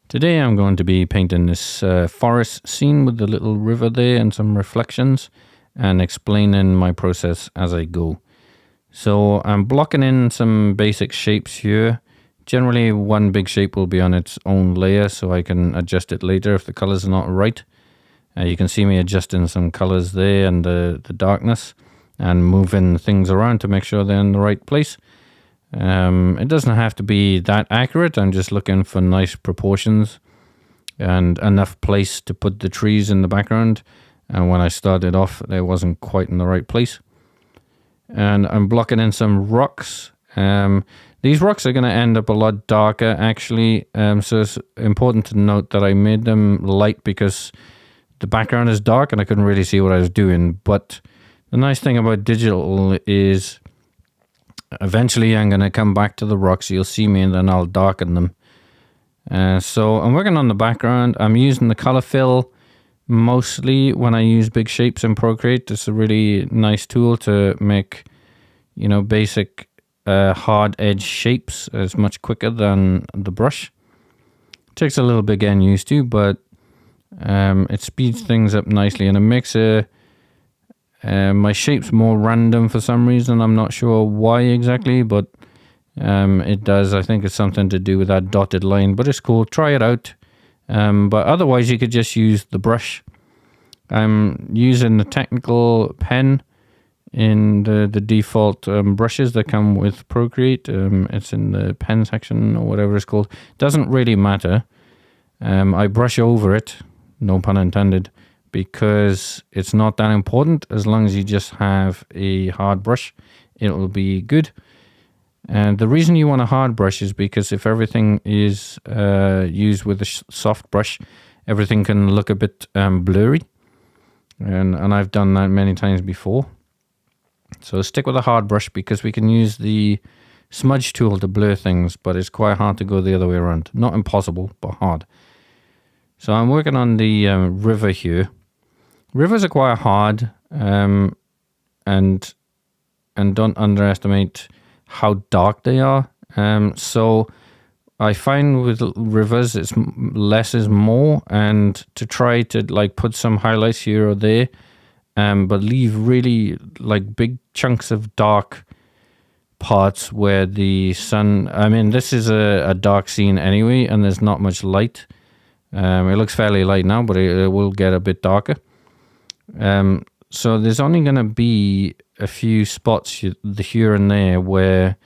Today I'm going to be painting this forest scene with the little river there and some reflections and explaining my process as I go. So I'm blocking in some basic shapes here. Generally one big shape will be on its own layer so I can adjust it later if the colors are not right. You can see me adjusting some colors there and the darkness and moving things around to make sure they're in the right place. It doesn't have to be that accurate. I'm just looking for nice proportions and enough place to put the trees in the background. And when I started off, it wasn't quite in the right place. And I'm blocking in some rocks. These rocks are going to end up a lot darker, actually. So it's important to note that I made them light because the background is dark and I couldn't really see what I was doing. But the nice thing about digital is eventually I'm going to come back to the rocks. You'll see me and then I'll darken them. So I'm working on the background. I'm using the color fill mostly when I use big shapes in Procreate. It's a really nice tool to make, basic hard edge shapes. It's much quicker than the brush. It takes a little bit getting used to, but it speeds things up nicely and it makes my shape's more random for some reason. I'm not sure why exactly, but it does. I think it's something to do with that dotted line, but it's cool. Try it out. But otherwise, you could just use the brush. I'm using the technical pen in the default brushes that come with Procreate. It's in the pen section or whatever it's called. Doesn't really matter. I brush over it, no pun intended, because it's not that important. As long as you just have a hard brush, it will be good. And the reason you want a hard brush is because if everything is used with a soft brush, everything can look a bit blurry. And I've done that many times before. So stick with a hard brush because we can use the smudge tool to blur things, but it's quite hard to go the other way around. Not impossible, but hard. So I'm working on the river here. Rivers are quite hard, and don't underestimate how dark they are. So I find with rivers, it's less is more, and to try to put some highlights here or there, but leave really big chunks of dark parts where the sun. I mean, this is a dark scene anyway, and there's not much light. It looks fairly light now, but it will get a bit darker. So there's only going to be a few spots here and there where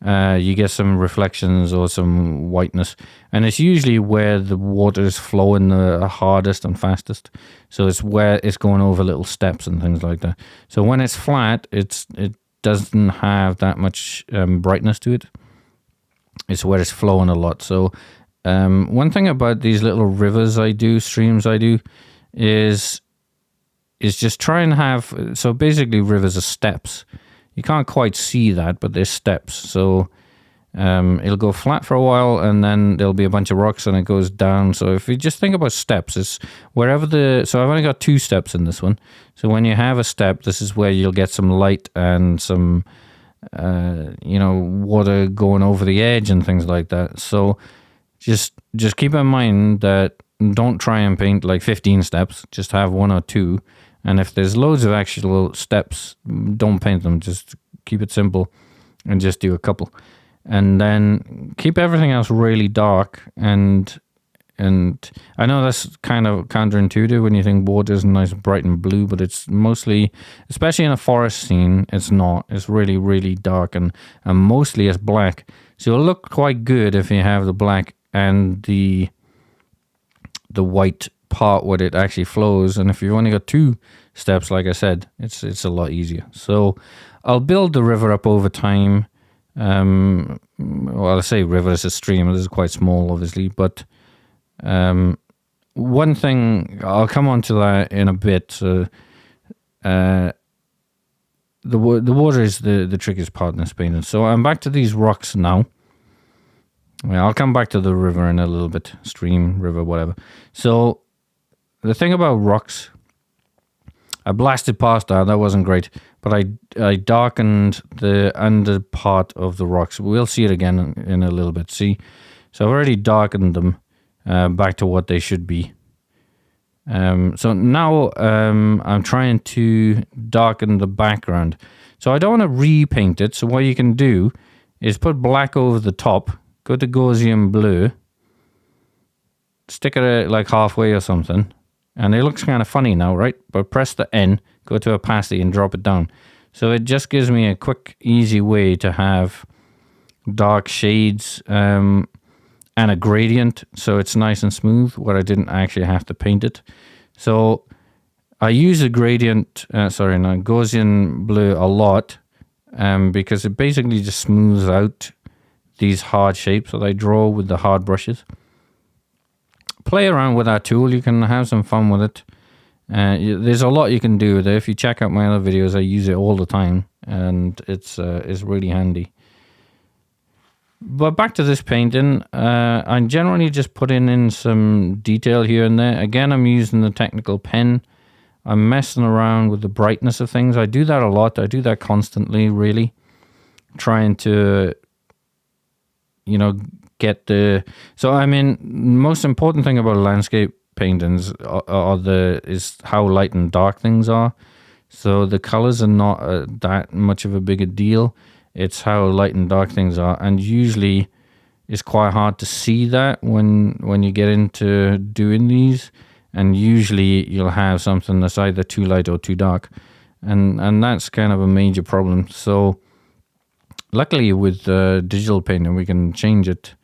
you get some reflections or some whiteness, and it's usually where the water is flowing the hardest and fastest. So it's where it's going over little steps and things like that. So when it's flat, it doesn't have that much brightness to it. It's where it's flowing a lot. So one thing about these little rivers streams I do, is just try and have, so basically rivers are steps. You can't quite see that, but there's steps. So it'll go flat for a while and then there'll be a bunch of rocks and it goes down. So if you just think about steps, it's wherever so I've only got 2 steps in this one. So when you have a step, this is where you'll get some light and some, water going over the edge and things like that. So just keep in mind that don't try and paint 15 steps, just have 1 or 2. And if there's loads of actual steps, don't paint them. Just keep it simple and just do a couple. And then keep everything else really dark. And I know that's kind of counterintuitive when you think water is nice, bright and blue, but it's mostly, especially in a forest scene, it's not. It's really, really dark and mostly it's black. So it'll look quite good if you have the black and the white part where it actually flows. And if you've only got 2 steps, like I said, it's a lot easier. So I'll build the river up over time. Well, I say river is a stream. This is quite small, obviously, but one thing, I'll come on to that in a bit. The water is the trickiest part in this painting. So I'm back to these rocks now. Yeah, I'll come back to the river in a little bit. Stream, river, whatever. So the thing about rocks, I blasted past that wasn't great, but I darkened the under part of the rocks. We'll see it again in a little bit. See, so I've already darkened them, back to what they should be. So now I'm trying to darken the background. So I don't want to repaint it. So what you can do is put black over the top, go to Gaussian blur, stick it like halfway or something, and it looks kind of funny now, right? But press the N, go to opacity and drop it down. So it just gives me a quick, easy way to have dark shades and a gradient, so it's nice and smooth where I didn't actually have to paint it. So I use a gradient, Gaussian blur a lot because it basically just smooths out these hard shapes that I draw with the hard brushes. Play around with that tool, you can have some fun with it. There's a lot you can do with it. If you check out my other videos, I use it all the time, and it's really handy. But back to this painting, I'm generally just putting in some detail here and there. Again, I'm using the technical pen. I'm messing around with the brightness of things. I do that a lot. I do that constantly, really. Trying to, get the... So, I mean, most important thing about landscape paintings is how light and dark things are. So the colors are not that much of a bigger deal. It's how light and dark things are, and usually it's quite hard to see that when you get into doing these, and usually you'll have something that's either too light or too dark, and that's kind of a major problem. So luckily with digital painting we can change it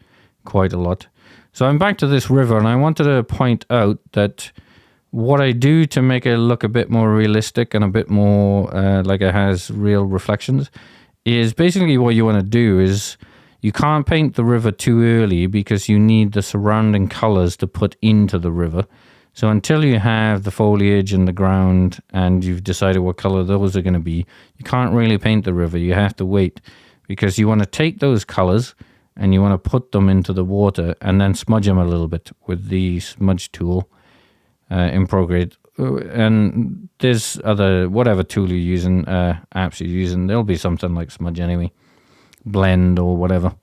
quite a lot. So I'm back to this river, and I wanted to point out that what I do to make it look a bit more realistic and a bit more like it has real reflections is basically what you want to do is you can't paint the river too early because you need the surrounding colors to put into the river. So until you have the foliage and the ground and you've decided what color those are going to be, you can't really paint the river. You have to wait because you want to take those colors and you want to put them into the water and then smudge them a little bit with the smudge tool in Procreate. And there's whatever tool you're using, apps you're using, there'll be something like smudge anyway, blend or whatever.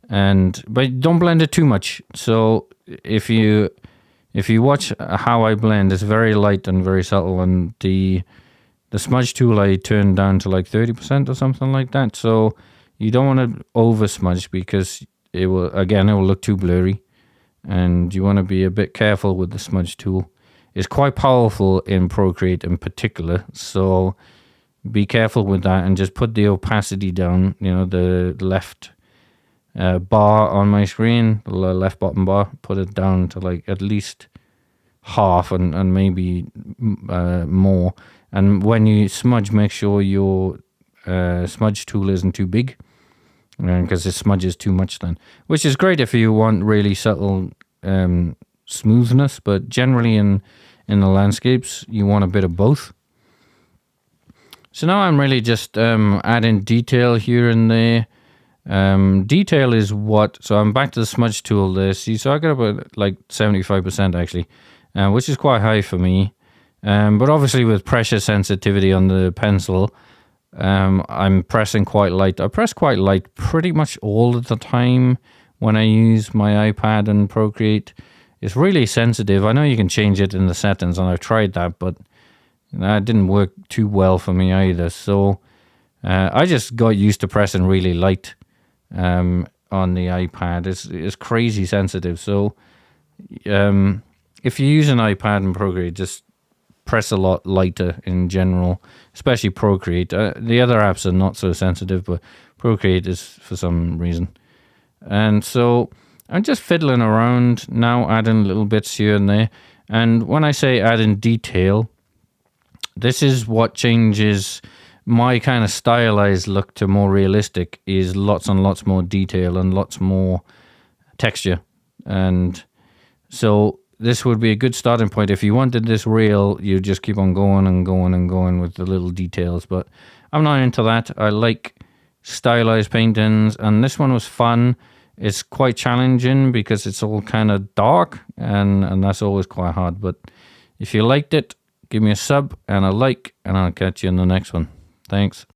But don't blend it too much. So if you watch how I blend, it's very light and very subtle, and the smudge tool I turned down to like 30% or something like that. So you don't want to over smudge because it will look too blurry, and you want to be a bit careful with the smudge tool. It's quite powerful in Procreate in particular, so be careful with that and just put the opacity down, the left bar on my screen, the left bottom bar, put it down to like at least half and maybe more. And when you smudge, make sure your smudge tool isn't too big, because it smudges too much then, which is great if you want really subtle smoothness, but generally in the landscapes you want a bit of both. So now I'm really just adding detail here and there. Detail is so I'm back to the smudge tool there. See, so I got about like 75% actually, which is quite high for me, but obviously with pressure sensitivity on the pencil, I'm pressing quite light. I press quite light pretty much all of the time when I use my iPad and Procreate. It's really sensitive. I know you can change it in the settings, and I've tried that, but that didn't work too well for me either. So I just got used to pressing really light on the iPad. It's crazy sensitive. So if you use an iPad and Procreate, just press a lot lighter in general, especially Procreate. The other apps are not so sensitive, but Procreate is for some reason. And so I'm just fiddling around now, adding little bits here and there. And when I say adding detail, this is what changes my kind of stylized look to more realistic, is lots and lots more detail and lots more texture. And so this would be a good starting point. If you wanted this real, you just keep on going and going and going with the little details. But I'm not into that. I like stylized paintings, and this one was fun. It's quite challenging because it's all kind of dark, and that's always quite hard. But if you liked it, give me a sub and a like, and I'll catch you in the next one. Thanks.